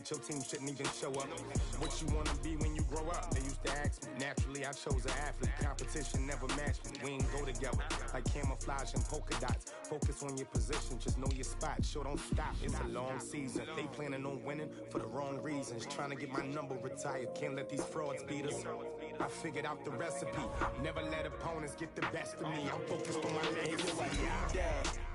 Your team shouldn't even show up. What you wanna be when you grow up? They used to ask me. Naturally, I chose an athlete. Competition never matched me. We ain't go together like camouflage and polka dots. Focus on your position, just know your spot. Sure, don't stop. It's a long season. They planning on winning for the wrong reasons. Trying to get my number retired. Can't let these frauds beat us. I figured out the recipe. Never let opponents get the best of me. I'm focused on my legacy.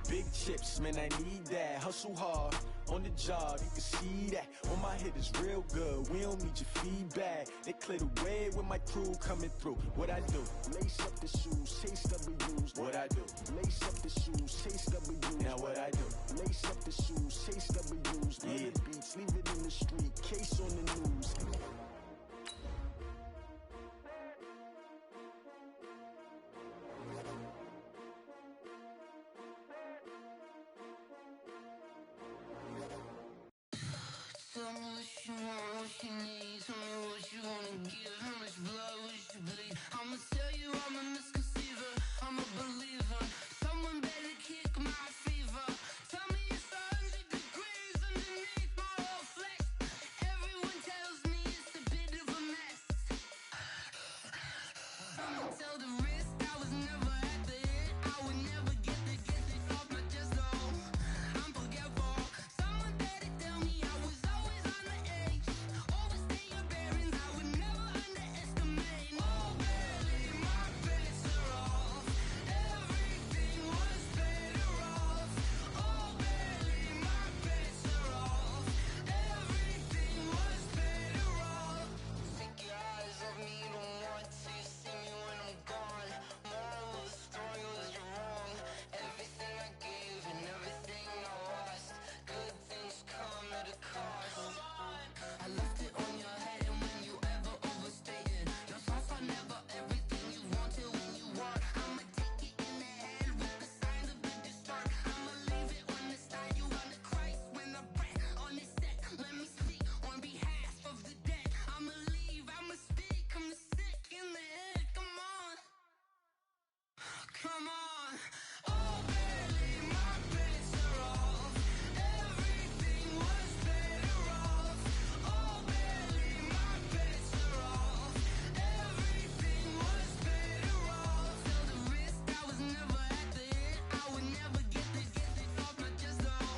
Big chips, man, I need that. Hustle hard on the job, you can see that. On my head is real good, we don't need your feedback. They clear the way with my crew coming through. What I do? Lace up the shoes, chase W's. What I do? Lace up the shoes, chase W's. Now what I do? Lace up the shoes, chase W's. Yeah. The beats, leave it in the street, case on the news. Tell me what you want, what you need. Tell me what you wanna give. How much blood would you bleed? I'ma tell you I'm a misconceiver. I'm a believer. Someone better kick my fever. Tell me it's 100 degrees underneath my whole flesh. Everyone tells me it's a bit of a mess. I'ma tell the risk I was never at the end. I would never get this off my chest, though. I'm forgetful. Someone better tell me I was always on the edge. Overstay your bearings, I would never underestimate. Oh, barely, my bets are off. Everything was better off. Oh, barely, my bets are off. Everything was better off. Take your eyes off me, don't want to see me when I'm gone. Moral of the story was you're wrong. Everything I gave and everything I lost. Good things come at a cost. I left it on your head, and when you ever overstated, your thoughts are never everything you wanted when you want. I'ma take it in the head with the signs of the distort. I'ma leave it on the side. You on the Christ when the breath on the set. Let me speak on behalf of the dead. I'ma leave, I'ma speak. I'm the sick in the head. Come on, come on. Oh, barely, my bets are off. Everything was better off. Oh, barely, my bets are off. Everything was better off. Till the risk I was never at the end. I would never get this off my chest, though.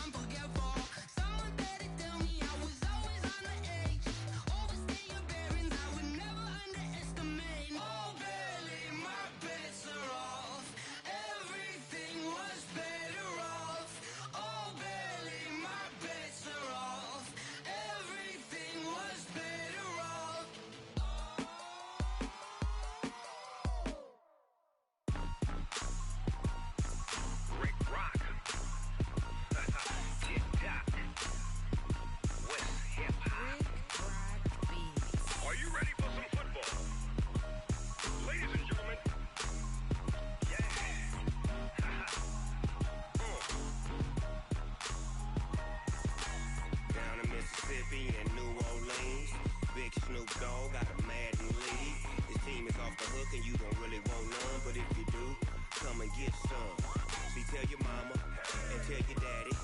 I'm forgetful. Someone better tell me I was always on the edge. Overstay your bearings, I would never underestimate. Oh, barely, my bets are off. Everything was better off. Oh, barely, my bets are off. Everything was better off. Rick Rock. Tick-tock. West hip-hop. Are you ready for some football? Ladies and gentlemen. Yeah. Down in Mississippi and New Orleans, Big Snoop Dogg got a Madden league. His team is off the hook and you don't really want none, but if you do, come and get some. See, tell your mama and tell your daddy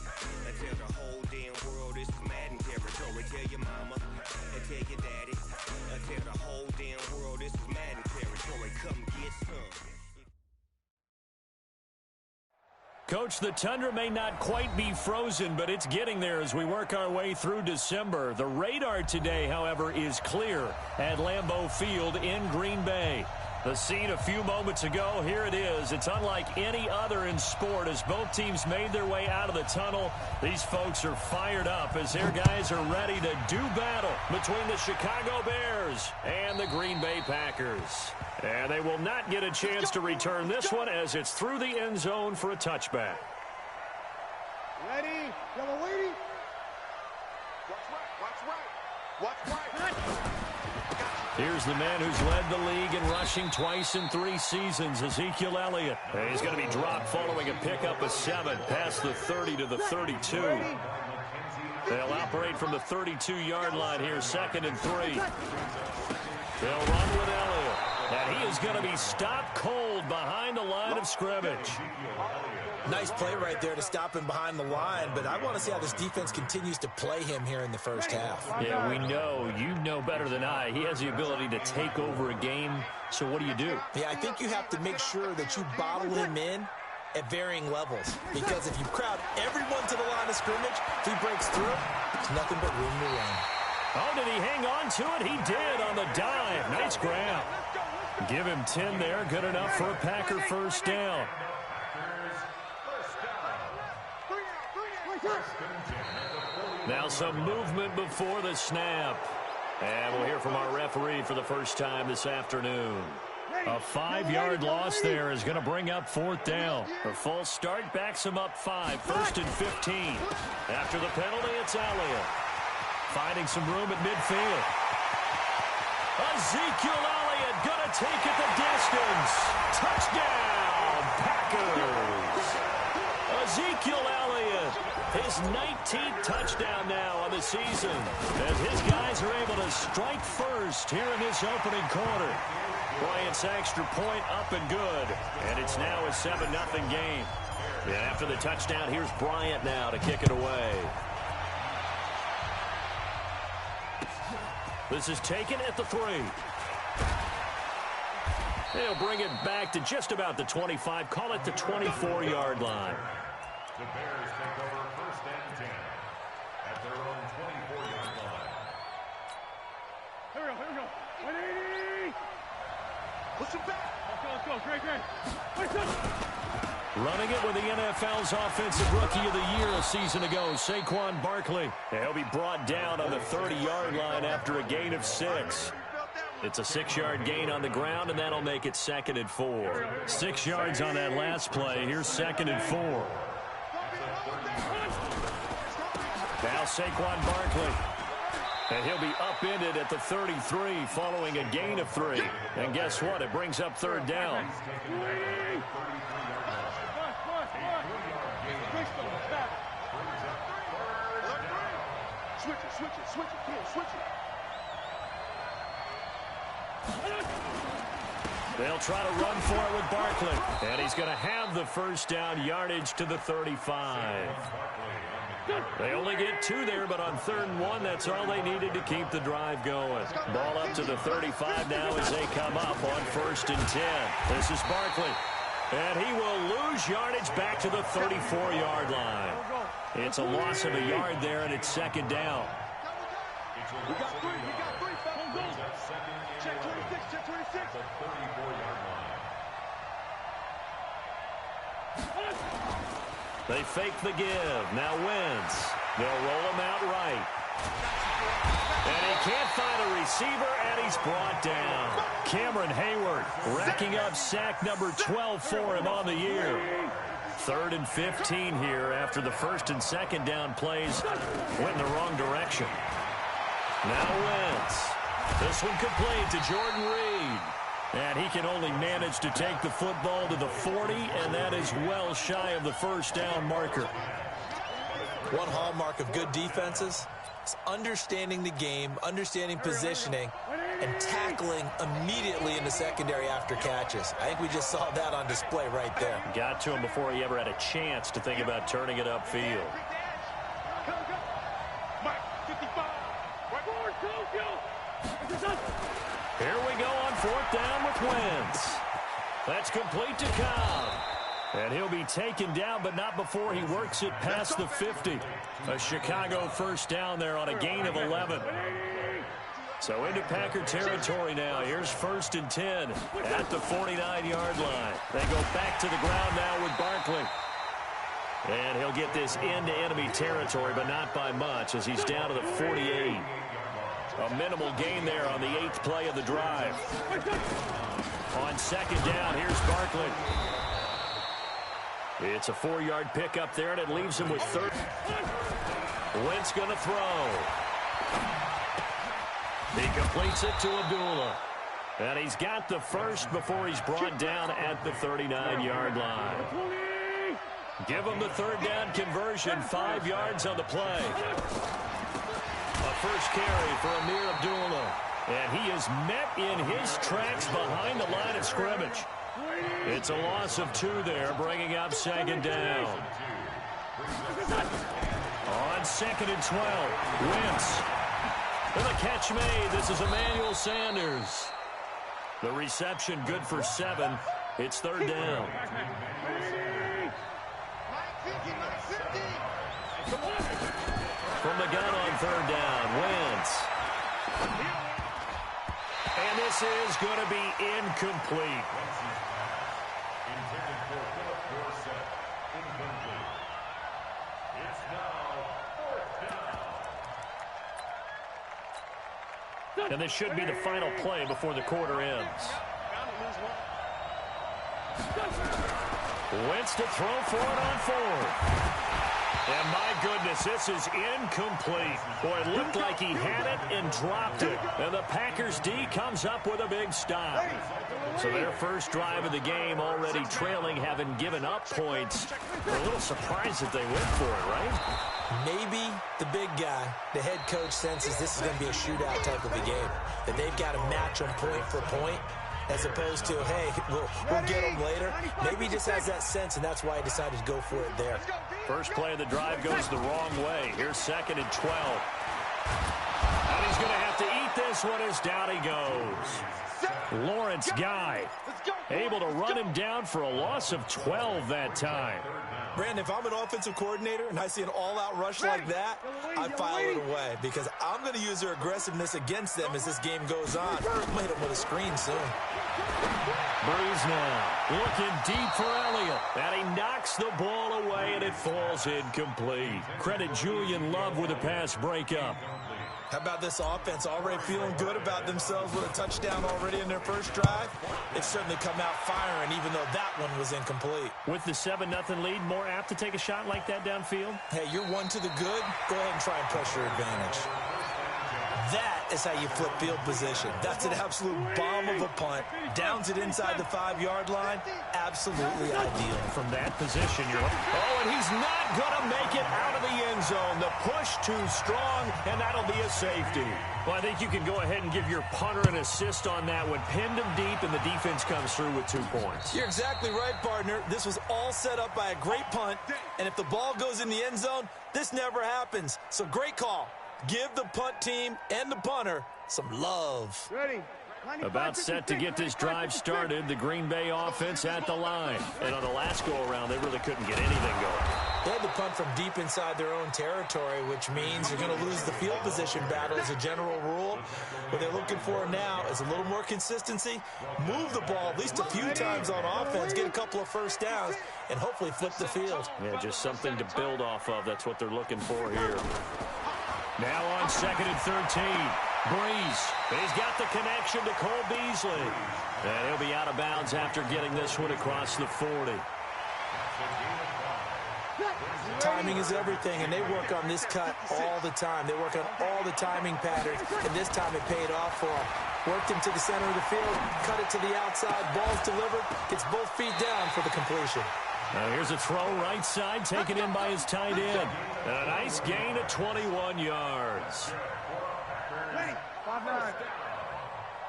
and tell the whole damn world this is Madden territory. Tell your mama and tell your daddy and tell the whole damn world this is Madden territory. Come get some. Coach, the tundra may not quite be frozen, but it's getting there as we work our way through December. The radar today, however, is clear at Lambeau Field in Green Bay. The scene a few moments ago, here it is. It's unlike any other in sport as both teams made their way out of the tunnel. These folks are fired up as their guys are ready to do battle between the Chicago Bears and the Green Bay Packers. And they will not get a chance to return this one as it's through the end zone for a touchback. Ready? Yellow lady. Watch right. Here's the man who's led the league in rushing twice in 3 seasons, Ezekiel Elliott. And he's going to be dropped following a pickup of 7 past the 30 to the 32. They'll operate from the 32-yard line here, 2nd and 3. They'll run with Elliott. And he is going to be stopped cold behind the line of scrimmage. Nice play right there to stop him behind the line, but I want to see how this defense continues to play him here in the first half. Yeah, we know. You know better than I. He has the ability to take over a game, so what do you do? Yeah, I think you have to make sure that you bottle him in at varying levels, because if you crowd everyone to the line of scrimmage, if he breaks through, there's nothing but room to run. Oh, did he hang on to it? He did on the dive. Nice grab. Give him 10 there. Good enough for a Packer first down. Now some movement before the snap. And we'll hear from our referee for the first time this afternoon. A 5-yard loss there is going to bring up fourth down. A false start backs him up 5. First and 15. After the penalty, it's Elliott. Finding some room at midfield. Ezekiel Elliott going to take it the distance. Touchdown, Packers. Ezekiel Elliott, his 19th touchdown now on the season, as his guys are able to strike first here in this opening quarter. Bryant's extra point up and good, and it's now a 7-0 game. And after the touchdown, here's Bryant now to kick it away. This is taken at the 3. They'll bring it back to just about the 25, call it the 24-yard line. The Bears take over first and 10 at their own 24-yard line. Here we go. 180. Push him back. Let's go. Great. Running it with the NFL's Offensive Rookie of the Year a season ago, Saquon Barkley. He'll be brought down on the 30-yard line after a gain of 6. It's a 6-yard gain on the ground, and that'll make it 2nd and 4. 6 yards on that last play. Here's 2nd and 4. Now Saquon Barkley. And he'll be upended at the 33 following a gain of 3. And guess what? It brings up 3rd down. Switch it. They'll try to run for it with Barkley. And he's going to have the first down, yardage to the 35. They only get 2 there, but on 3rd and 1, that's all they needed to keep the drive going. Ball up to the 35 now as they come up on 1st and 10. This is Barkley. And he will lose yardage back to the 34-yard line. It's a loss of a yard there, and it's 2nd down. We got 3. Check 26. The 34-yard line. They fake the give. Now Wentz. They'll roll him out right. And he can't find a receiver, and he's brought down. Cameron Hayward racking up sack number 12 for him on the year. 3rd and 15 here after the 1st and 2nd down plays went in the wrong direction. Now Wentz. This one complete to Jordan Reed. And he can only manage to take the football to the 40, and that is well shy of the first down marker. One hallmark of good defenses is understanding the game, understanding positioning, and tackling immediately in the secondary after catches. I think we just saw that on display right there. Got to him before he ever had a chance to think about turning it upfield. Here we go on 4th down with Wentz. That's complete to Cobb. And he'll be taken down, but not before he works it past the 50. A Chicago first down there on a gain of 11. So into Packer territory now. Here's 1st and 10 at the 49-yard line. They go back to the ground now with Barkley. And he'll get this into enemy territory, but not by much as he's down to the 48. A minimal gain there on the 8th play of the drive. On 2nd down, here's Barkley. It's a 4-yard pickup there, and it leaves him with 3rd. Wentz going to throw. He completes it to Abdullah. And he's got the first before he's brought down at the 39-yard line. Give him the 3rd down conversion, 5 yards on the play. A first carry for Amir Abdullah. And he is met in his tracks behind the line of scrimmage. It's a loss of 2 there, bringing up second down. On 2nd and 12, Wentz. And the catch made. This is Emmanuel Sanders. The reception good for 7. It's 3rd down. From the gun on 3rd down, Wentz. And this is going to be incomplete. Intended for Philip Dorsett. Incomplete. It's now 4th down. And this should be the final play before the quarter ends. Wentz to throw for it on 4th. And my goodness, this is incomplete. Boy, it looked like he had it and dropped it. And the Packers D comes up with a big stop. So their first drive of the game already trailing, having given up points. They're a little surprised that they went for it, right? Maybe the big guy, the head coach, senses this is going to be a shootout type of a game. That they've got to match them point for point, as opposed to, hey, we'll get them later. Maybe he just has that sense, and that's why he decided to go for it there. First play of the drive goes the wrong way. Here's 2nd and 12. And he's going to have to eat this one as down he goes. Lawrence Guy able to run him down for a loss of 12 that time. Brandon, if I'm an offensive coordinator and I see an all-out rush like that, I file it away because I'm going to use their aggressiveness against them as this game goes on. I'm going to hit them with a screen soon. Breeze now looking deep for Elliott. And he knocks the ball away, and it falls incomplete. Credit Julian Love with a pass breakup. How about this offense already feeling good about themselves with a touchdown already in their first drive? They've certainly come out firing, even though that one was incomplete. With the 7-0 lead, more apt to take a shot like that downfield? Hey, you're 1 to the good. Go ahead and try and press your advantage. That is how you flip field position. That's an absolute bomb of a punt. Downs it inside the 5-yard line. Absolutely ideal. From that position, you're... Oh, and he's not going to make it out of the end zone. The push too strong, and that'll be a safety. Well, I think you can go ahead and give your punter an assist on that one. Pinned him deep, and the defense comes through with 2 points. You're exactly right, partner. This was all set up by a great punt, and if the ball goes in the end zone, this never happens. So great call. Give the punt team and the punter some love. Ready. About set to get this drive started, the Green Bay offense at the line. And on the last go-around, they really couldn't get anything going. They had to punt from deep inside their own territory, which means you're going to lose the field position battle as a general rule. What they're looking for now is a little more consistency, move the ball at least a few times on offense, get a couple of first downs, and hopefully flip the field. Yeah, just something to build off of. That's what they're looking for here. Now on 2nd and 13. Breeze. He's got the connection to Cole Beasley. And he'll be out of bounds after getting this one across the 40. Timing is everything, and they work on this cut all the time. They work on all the timing patterns, and this time it paid off for them. Worked him to the center of the field, cut it to the outside, ball's delivered, gets both feet down for the completion. Now here's a throw right side, taken in by his tight end. And a nice gain of 21 yards.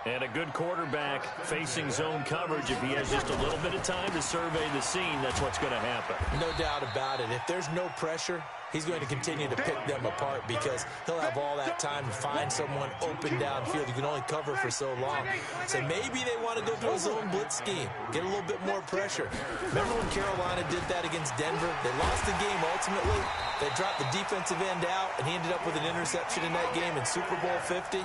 And a good quarterback facing zone coverage. If he has just a little bit of time to survey the scene, that's what's going to happen. No doubt about it. If there's no pressure, he's going to continue to pick them apart because he'll have all that time to find someone open downfield. You can only cover for so long. So maybe they want to go to a zone blitz scheme, get a little bit more pressure. Remember when Carolina did that against Denver? They lost the game ultimately. They dropped the defensive end out, and he ended up with an interception in that game in Super Bowl 50.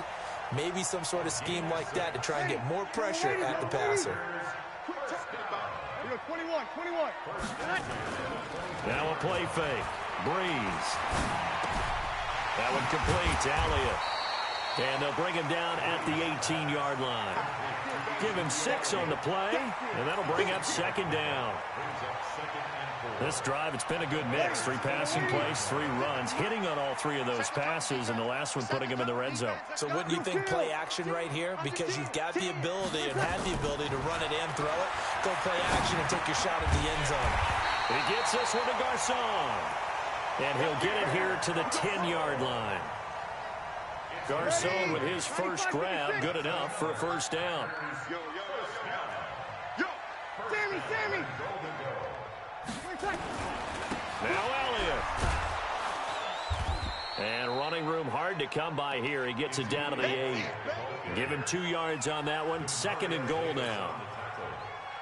Maybe some sort of scheme like that to try and get more pressure at the passer. 21. Now a play fake. Breeze. That one complete to Elliott. And they'll bring him down at the 18-yard line. Give him 6 on the play, and that'll bring up 2nd down. This drive, it's been a good mix. 3 passing plays, 3 runs, hitting on all 3 of those passes, and the last one putting him in the red zone. So wouldn't you think play action right here? Because you've got the ability and had the ability to run it and throw it. Go play action and take your shot at the end zone. He gets this one to Garcon. And he'll get it here to the 10-yard line. Garcon with his first grab, good enough for a first down. Yo, Sammy. Now Elliott. And running room hard to come by here. He gets it down to the 8. Give him 2 yards on that one. 2nd and goal now.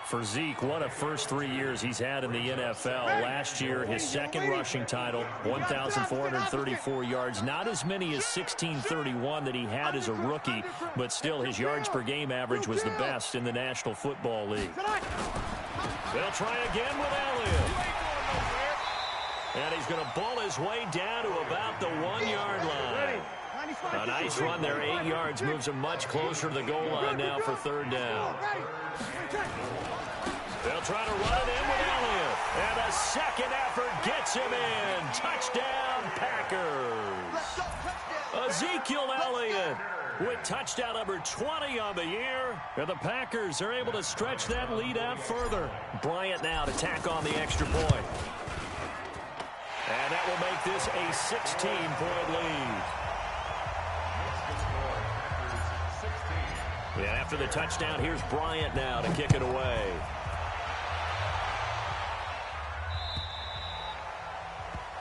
For Zeke, what a first 3 years he's had in the NFL. Last year, his 2nd rushing title, 1,434 yards. Not as many as 1,631 that he had as a rookie, but still his yards per game average was the best in the National Football League. They'll try again with Elliott. And he's going to bull his way down to about the 1-yard line. A nice run there, 8 yards, moves him much closer to the goal line now for 3rd down. They'll try to run it in with Elliott. And a 2nd effort gets him in. Touchdown, Packers. Ezekiel Elliott with touchdown number 20 on the year. And the Packers are able to stretch that lead out further. Bryant now to tack on the extra point. And that will make this a 16-point lead. Yeah, after the touchdown, here's Bryant now to kick it away.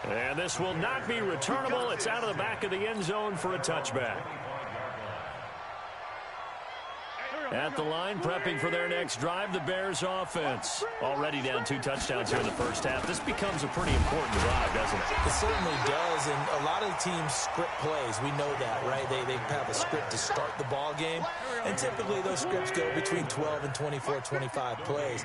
And this will not be returnable. It's out of the back of the end zone for a touchback. At the line, prepping for their next drive, the Bears offense. Already down 2 touchdowns here in the first half. This becomes a pretty important drive, doesn't it? It certainly does, and a lot of the teams script plays. We know that, right? They have a script to start the ball game, and typically those scripts go between 12 and 24, 25 plays.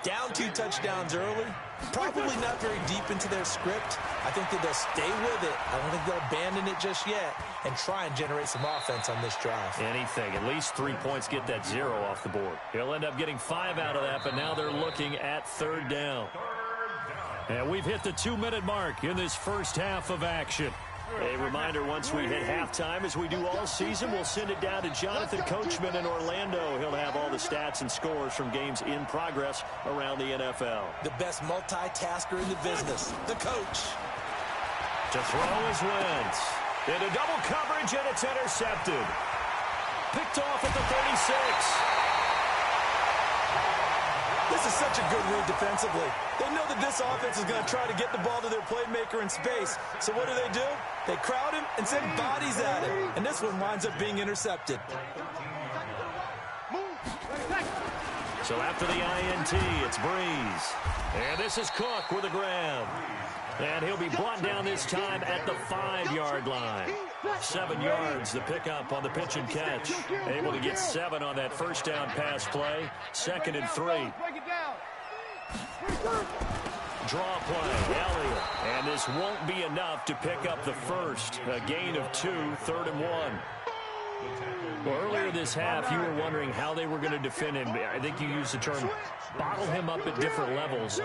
Down 2 touchdowns early, probably not very deep into their script. I think that they'll stay with it. I don't think they'll abandon it just yet and try and generate some offense on this drive. Anything. At least 3 points, get that 0 off the board. He'll end up getting 5 out of that, but now they're looking at 3rd down. And we've hit the 2-minute mark in this first half of action. A reminder, once we hit halftime, as we do all season, we'll send it down to Jonathan Coachman in Orlando. He'll have all the stats and scores from games in progress around the NFL. The best multitasker in the business, the coach. To throw is Wentz. Into double coverage, and it's intercepted. Picked off at the 36. This is such a good read defensively. They know that this offense is going to try to get the ball to their playmaker in space. So what do? They crowd him and send bodies at him. And this one winds up being intercepted. So after the INT, it's Breeze. And this is Cook with a grab. And he'll be brought down this time at the 5-yard line. 7 yards, the pickup on the pitch and catch. Able to get 7 on that first down pass play. 2nd and 3. Draw play, Elliott. And this won't be enough to pick up the first. A gain of 2, 3rd and 1. Well, earlier this half, you were wondering how they were going to defend him. I think you used the term bottle him up at different levels.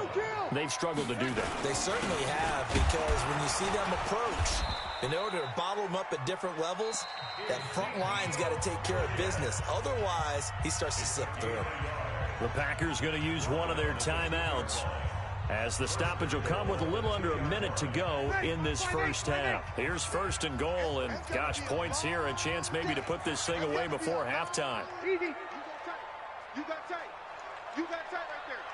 They've struggled to do that. They certainly have, because when you see them approach, in order to bottle him up at different levels, that front line's got to take care of business. Otherwise, he starts to slip through. The Packers going to use one of their timeouts, as the stoppage will come with a little under a minute to go in this first half. Here's 1st and goal, and gosh, points here, a chance maybe to put this thing away before halftime. Easy. You got tight. You got tight right there.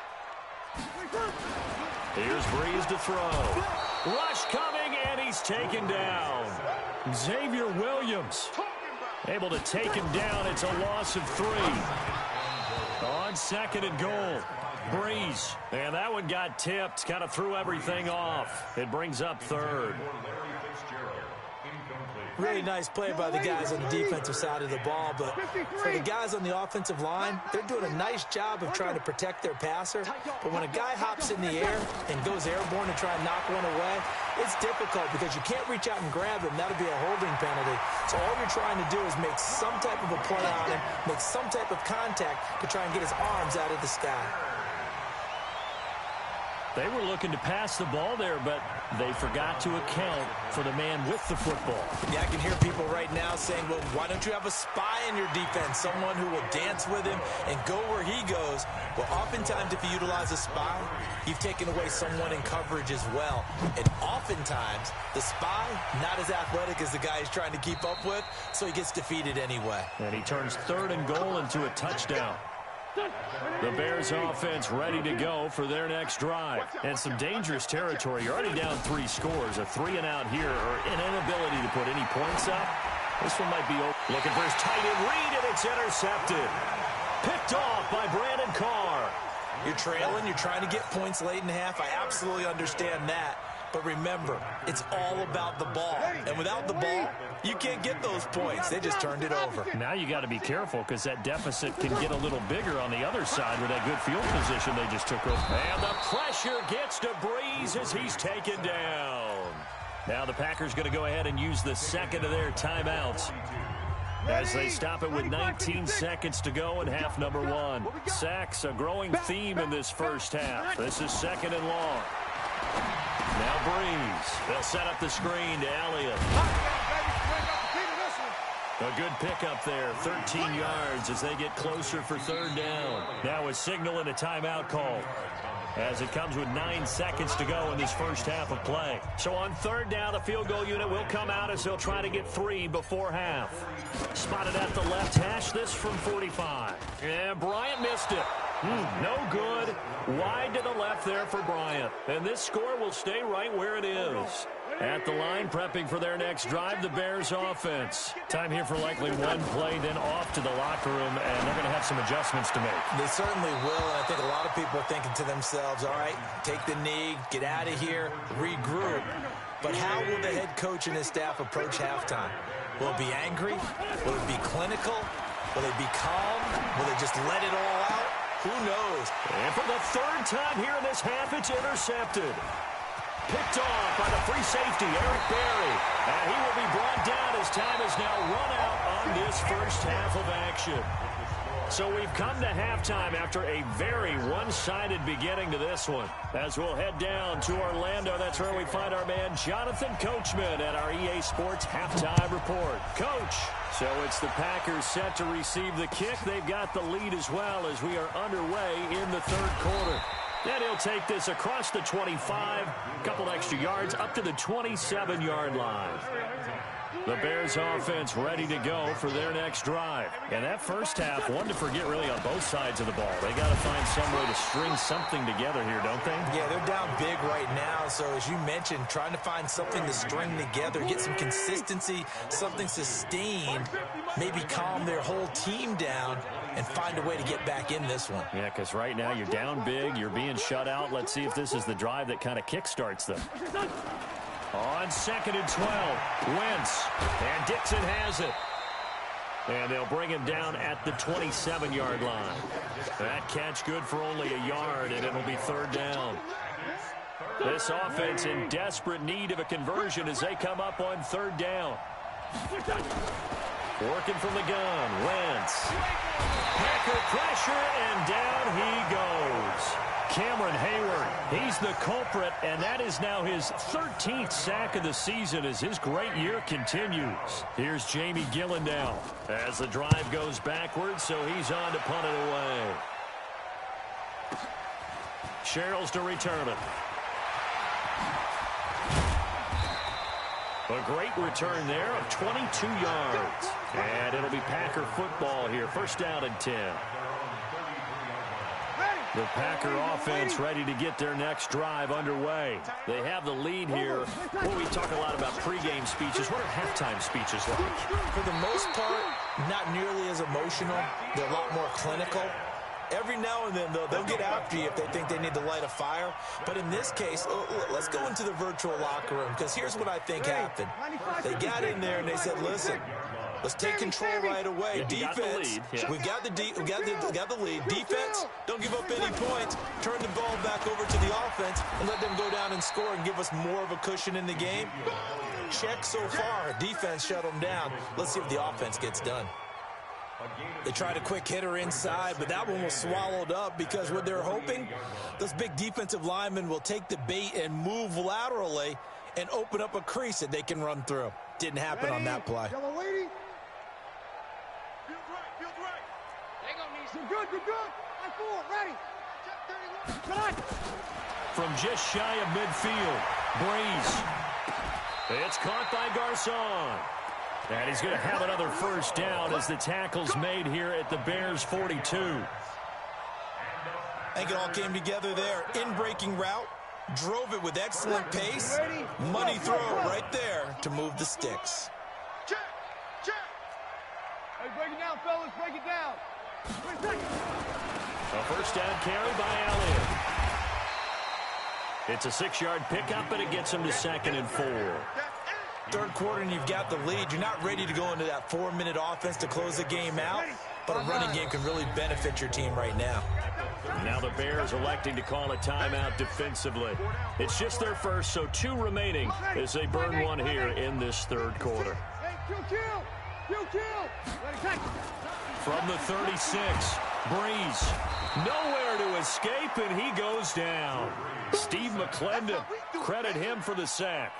Here's Breeze to throw. Rush coming, and he's taken down. Xavier Williams able to take him down. It's a loss of 3. On 2nd and goal. Breeze, and that one got tipped, kind of threw everything off. It brings up 3rd. Really nice play by the guys on the defensive side of the ball, but for the guys on the offensive line, they're doing a nice job of trying to protect their passer. But when a guy hops in the air and goes airborne to try and knock one away, it's difficult because you can't reach out and grab him. That'll be a holding penalty. So all you're trying to do is make some type of a play on him, make some type of contact to try and get his arms out of the sky. They were looking to pass the ball there, but they forgot to account for the man with the football. Yeah, I can hear people right now now saying, well, why don't you have a spy in your defense, someone who will dance with him and go where he goes? Well, oftentimes if you utilize a spy, you've taken away someone in coverage as well. And oftentimes, the spy, not as athletic as the guy he's trying to keep up with, so he gets defeated anyway. And he turns 3rd and goal into a touchdown. The Bears offense ready to go for their next drive. And some dangerous territory. You're already down 3 scores. A 3-and-out here, or an inability to put any points up. This one might be open. Looking for his tight end read, and it's intercepted. Picked off by Brandon Carr. You're trailing. You're trying to get points late in half. I absolutely understand that. But remember, it's all about the ball. And without the ball, you can't get those points. They just turned it over. Now you got to be careful because that deficit can get a little bigger on the other side with that good field position they just took over. And the pressure gets to Breeze as he's taken down. Now the Packers going to go ahead and use the second of their timeouts as they stop it with 19 seconds to go in half number 1. Sacks, a growing theme in this first half. This is 2nd and long. Now Breeze. They'll set up the screen to Elliott. A good pickup there, 13 yards as they get closer for 3rd down. Now a signal and a timeout call as it comes with 9 seconds to go in this first half of play. So on 3rd down, the field goal unit will come out as they'll try to get 3 before half. Spotted at the left hash, this from 45. And Bryant missed it. No good. Wide to the left there for Bryant. And this score will stay right where it is. At the line, prepping for their next drive, the Bears offense. Time here for likely one play, then off to the locker room, and they're going to have some adjustments to make. They certainly will, and I think a lot of people are thinking to themselves, all right, take the knee, get out of here, regroup. But how will the head coach and his staff approach halftime? Will it be angry? Will it be clinical? Will they be calm? Will they just let it all out? Who knows? And for the 3rd time here in this half, it's intercepted. Picked off by the free safety, Eric Berry. And he will be brought down as time has now run out on this first half of action. So we've come to halftime after a very one-sided beginning to this one. As we'll head down to Orlando, that's where we find our man Jonathan Coachman at our EA Sports Halftime Report. Coach, so it's the Packers set to receive the kick. They've got the lead as well as we are underway in the 3rd quarter. And he'll take this across the 25, a couple extra yards, up to the 27-yard line. The Bears offense ready to go for their next drive. And that first half, one to forget really on both sides of the ball. They got to find some way to string something together here, don't they? Yeah, they're down big right now. So as you mentioned, trying to find something to string together, get some consistency, something sustained, maybe calm their whole team down and find a way to get back in this one. Yeah, because right now you're down big, you're being shut out. Let's see if this is the drive that kind of kickstarts them. On 2nd and 12, Wentz, and Dixon has it. And they'll bring him down at the 27-yard line. That catch good for only a yard, and it'll be 3rd down. This offense in desperate need of a conversion as they come up on 3rd down. Working from the gun, Wentz. Packer pressure, and down he goes. Cameron Hayward, he's the culprit, and that is now his 13th sack of the season as his great year continues. Here's Jamie Gillendow as the drive goes backwards, so he's on to punt it away. Sherrills to return it. A great return there of 22 yards. And it'll be Packer football here. 1st down and 10. The Packer offense ready to get their next drive underway. They have the lead here. Well, we talk a lot about pregame speeches. What are halftime speeches like? For the most part, not nearly as emotional. They're a lot more clinical. Every now and then, they'll get after you if they think they need to light a fire. But in this case, let's go into the virtual locker room, because here's what I think happened. They got in there and they said, listen, let's take control right away. Defense, we got the lead. Defense, don't give up any points. Turn the ball back over to the offense and let them go down and score and give us more of a cushion in the game. Check so far. Defense shut them down. Let's see if the offense gets done. They tried a quick hitter inside, but that one was swallowed up because what they're hoping, those big defensive linemen will take the bait and move laterally and open up a crease that they can run through. Didn't happen on that play. You're good, you're good. I four, ready. From just shy of midfield, Breeze. It's caught by Garcon. And he's going to have another first down as the tackle's made here at the Bears 42. I think it all came together there. In-breaking route, drove it with excellent pace. Money throw right there to move the sticks. Check, check. Hey, break it down, fellas, break it down. Wait a second. A first down carry by Elliott. It's a 6-yard pickup, and it gets him to 2nd and 4. Third quarter and you've got the lead. You're not ready to go into that 4-minute offense to close the game out, but a running game can really benefit your team right now. Now the Bears electing to call a timeout defensively. It's just their first, so 2 remaining as they burn one here in this third quarter. Hey, kill. From the 36, Breeze. Nowhere to escape, and he goes down. Steve McClendon, credit him for the sack.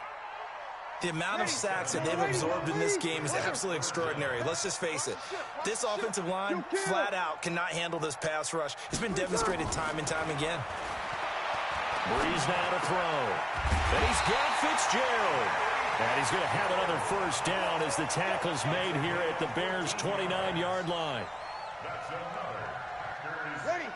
The amount of sacks that they've absorbed in this game is absolutely extraordinary. Let's just face it. This offensive line, flat out, cannot handle this pass rush. It's been demonstrated time and time again. Breeze now to throw. And he's got Fitzgerald. And he's going to have another first down as the tackle's made here at the Bears' 29-yard line.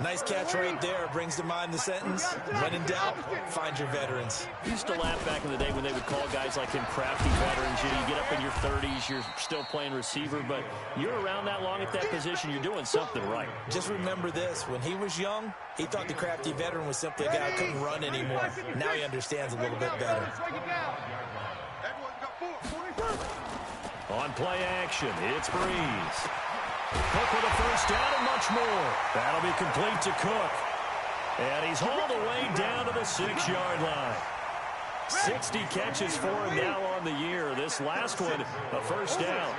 Nice catch right there. Brings to mind the sentence, when in doubt, find your veterans. I used to laugh back in the day when they would call guys like him crafty veterans. You get up in your 30s, you're still playing receiver, but you're around that long at that position, you're doing something right. Just remember this. When he was young, he thought the crafty veteran was simply a guy who couldn't run anymore. Now he understands a little bit better. On play action, it's Breeze. Cook with a first down and much more. That'll be complete to Cook. And he's all the way down to the 6-yard line. 60 catches for him now on the year. This last one, a first down.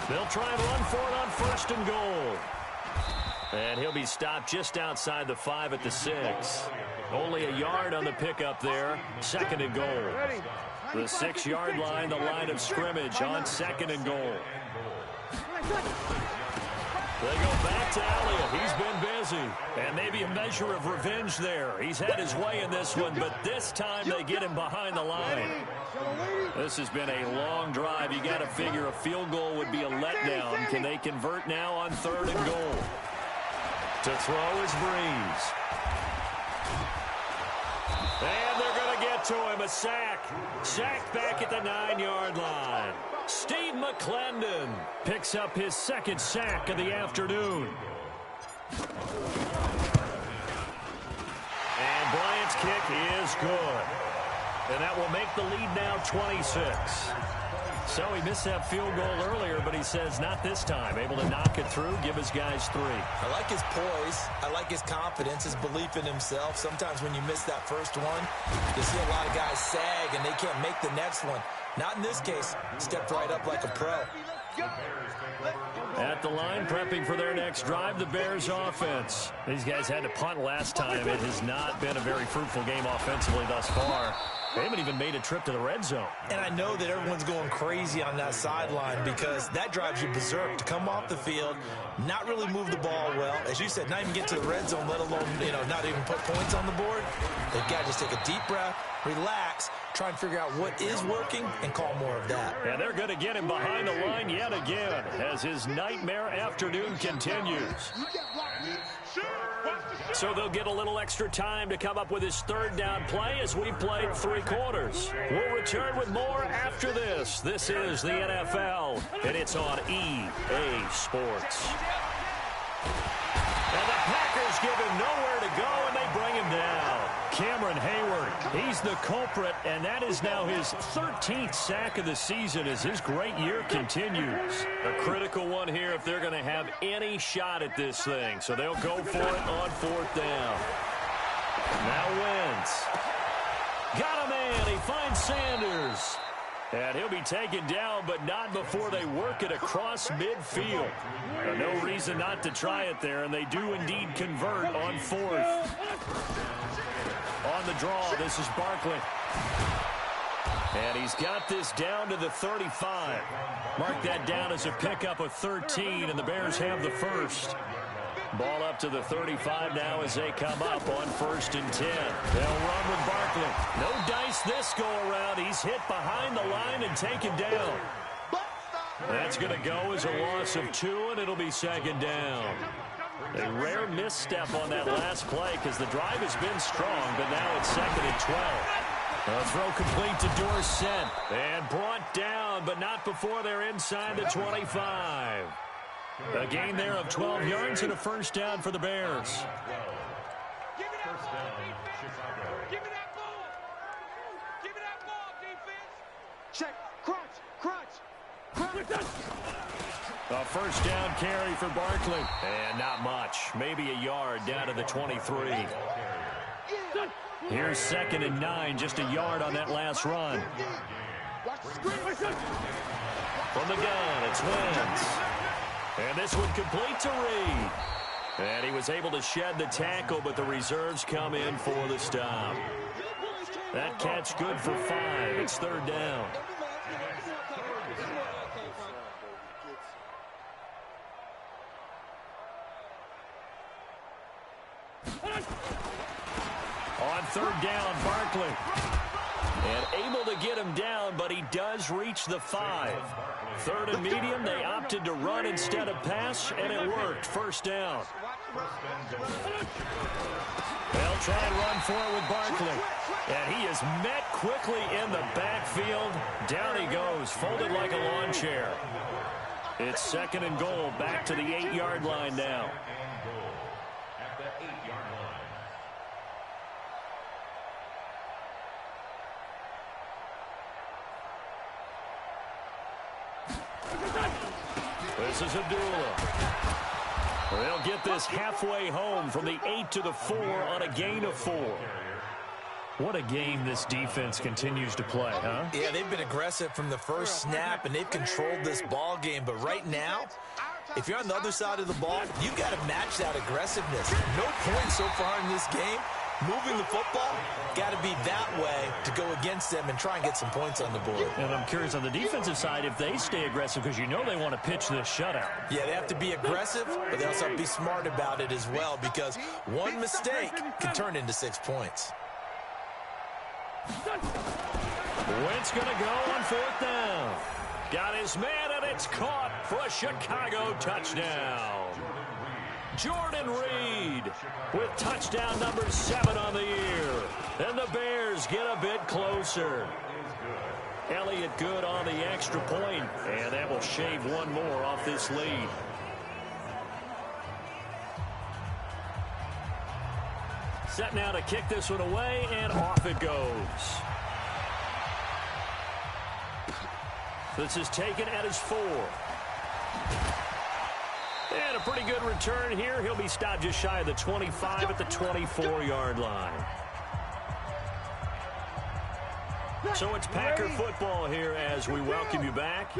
They'll try and run for it on 1st and goal. And he'll be stopped just outside the 5 at the 6. Only a yard on the pickup there. 2nd and goal. The 6-yard line, the line of scrimmage on 2nd and goal. They go back to Elliott. He's been busy. And maybe a measure of revenge there. He's had his way in this one, but this time they get him behind the line. This has been a long drive. You got to figure a field goal would be a letdown. Can they convert now on 3rd and goal? To throw is Breeze. And they're going to get to him. A sack. Sacked back at the 9-yard line. Steve McClendon picks up his 2nd sack of the afternoon. And Bryant's kick is good. And that will make the lead now 26. So he missed that field goal earlier, but he says not this time. Able to knock it through, give his guys 3. I like his poise. I like his confidence, his belief in himself. Sometimes when you miss that first one, you see a lot of guys sag and they can't make the next one. Not in this case. Stepped right up like a pro. At the line, prepping for their next drive, the Bears offense. These guys had to punt last time. It has not been a very fruitful game offensively thus far. They haven't even made a trip to the red zone. And I know that everyone's going crazy on that sideline because that drives you berserk to come off the field, not really move the ball well. As you said, not even get to the red zone, let alone, not even put points on the board. They've got to just take a deep breath, relax, try and figure out what is working and call more of that. And they're going to get him behind the line yet again as his nightmare afternoon continues. So they'll get a little extra time to come up with his 3rd down play as we've played 3 quarters. We'll return with more after this. This is the NFL, and it's on EA Sports. And the Packers give him nowhere to go, and they bring him down. Cameron Hayward, he's the culprit, and that is now his 13th sack of the season as his great year continues. A critical one here if they're going to have any shot at this thing. So they'll go for it on 4th down. Now Wentz. Got a man. He finds Sanders. And he'll be taken down, but not before they work it across midfield. No reason not to try it there, and they do indeed convert on 4th. On the draw, this is Barkley. And he's got this down to the 35. Mark that down as a pickup of 13, and the Bears have the first. Ball up to the 35 now as they come up on 1st and 10. They'll run with Barkley. No dice this go-around. He's hit behind the line and taken down. That's going to go as a loss of 2, and it'll be 2nd down. A rare misstep on that last play because the drive has been strong, but now it's 2nd and 12. A throw complete to Dorsett. And brought down, but not before they're inside the 25. A gain there of 12 yards and a first down for the Bears. Give me that ball, defense. Give me that ball. Give me that ball, defense. Check. Crunch. A first down carry for Barkley. And not much. Maybe a yard down to the 23. Here's 2nd and 9. Just a yard on that last run. From the gun, it's Wentz. And this one complete to Reed. And he was able to shed the tackle, but the reserves come in for the stop. That catch good for 5. It's 3rd down. On 3rd down, Barkley. And able to get him down, but he does reach the 5. 3rd and medium, they opted to run instead of pass, and it worked. First down. They'll try and run for it with Barkley. And he is met quickly in the backfield. Down he goes, folded like a lawn chair. It's 2nd and goal, back to the 8-yard line now. This is Abdullah. They'll get this halfway home from the 8 to the 4 on a gain of 4. What a game this defense continues to play, huh? Yeah, they've been aggressive from the first snap, and they've controlled this ball game. But right now, if you're on the other side of the ball, you've got to match that aggressiveness. No points so far in this game. Moving the football, got to be that way to go against them and try and get some points on the board. And I'm curious on the defensive side if they stay aggressive, because you know they want to pitch this shutout. Yeah, they have to be aggressive, but they also have to be smart about it as well, because one mistake can turn into 6 points. Wentz going to go on 4th down. Got his man, and it's caught for a Chicago touchdown. Jordan Reed with touchdown number 7 on the year. And the Bears get a bit closer. Elliott good on the extra point, and that will shave one more off this lead. Set now to kick this one away, and off it goes. This is taken at his 4. And a pretty good return here. He'll be stopped just shy of the 25 at the 24-yard line. So it's Packer football here as we welcome you back.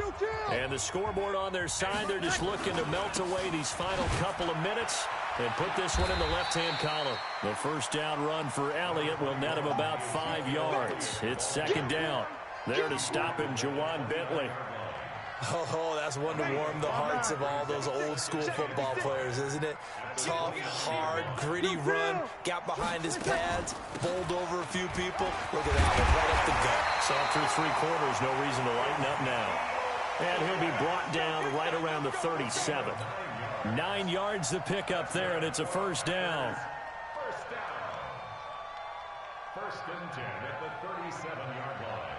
And the scoreboard on their side, they're just looking to melt away these final couple of minutes and put this one in the left-hand column. The first down run for Elliott will net him about 5 yards. It's 2nd down. There to stop him, Jawan Bentley. Oh, that's one to warm the hearts of all those old-school football players, isn't it? Tough, hard, gritty run, got behind his pads, bowled over a few people. Look at that one, right up the gut. So through 3 quarters, no reason to lighten up now. And he'll be brought down right around the 37. 9 yards to pick up there, and it's a first down. First down. 1st and 10 at the 37-yard line.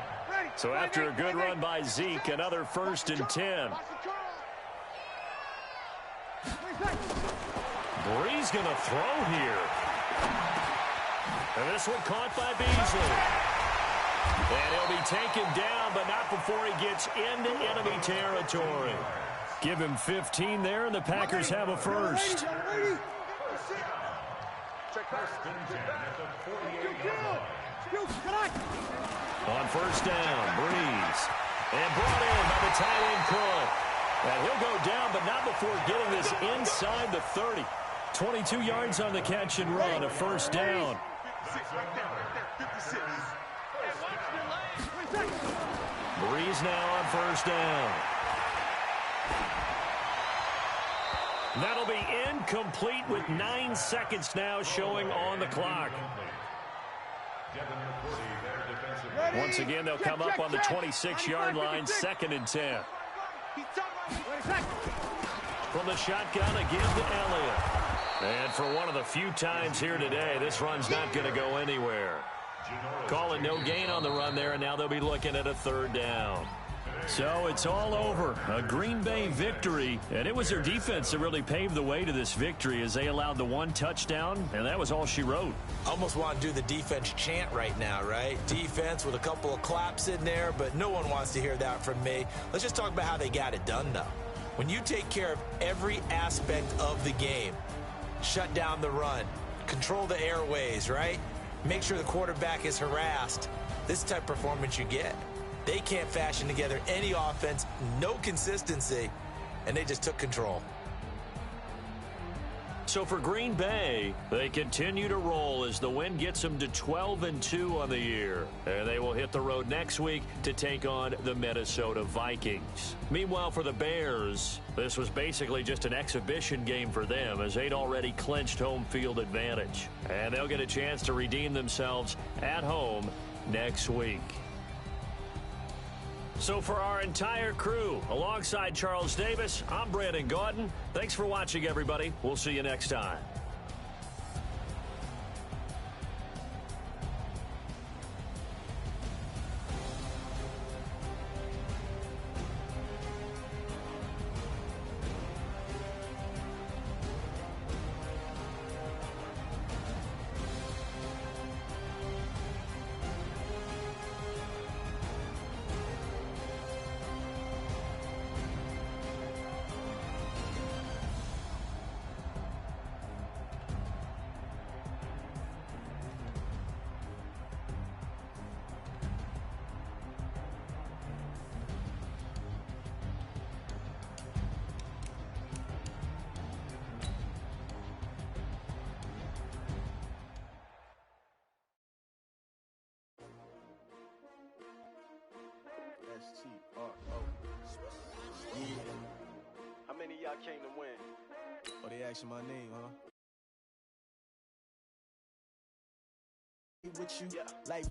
So after a good run by Zeke, another 1st and 10. Bree's going to throw here. And this one caught by Beasley. And he'll be taken down, but not before he gets into enemy territory. Give him 15 there, and the Packers have a first. 1st and 10 at the 48-yard line. On 1st down, Breeze. And brought in by the tight end, Cook. And he'll go down, but not before getting this inside the 30. 22 yards on the catch and run, a first down. Breeze now on first down. That'll be incomplete with 9 seconds now showing on the clock. Once again, they'll come up on the 26-yard line, 2nd and 10. From the shotgun again to Elliott. And for one of the few times here today, this run's not going to go anywhere. Calling no gain on the run there, and now they'll be looking at a 3rd down. So it's all over. A Green Bay victory, and it was their defense that really paved the way to this victory as they allowed the 1 touchdown, and that was all she wrote. Almost want to do the defense chant right now, right? Defense with a couple of claps in there, but no one wants to hear that from me. Let's just talk about how they got it done, though. When you take care of every aspect of the game, shut down the run, control the airways, right? Make sure the quarterback is harassed. This type of performance you get. They can't fashion together any offense, no consistency, and they just took control. So for Green Bay, they continue to roll as the win gets them to 12-2 on the year. And they will hit the road next week to take on the Minnesota Vikings. Meanwhile, for the Bears, this was basically just an exhibition game for them as they'd already clinched home field advantage. And they'll get a chance to redeem themselves at home next week. So for our entire crew, alongside Charles Davis, I'm Brandon Gaudin. Thanks for watching, everybody. We'll see you next time. S-T-R-O. Yeah. How many of y'all came to win? Oh, they asking my name, huh? With you, like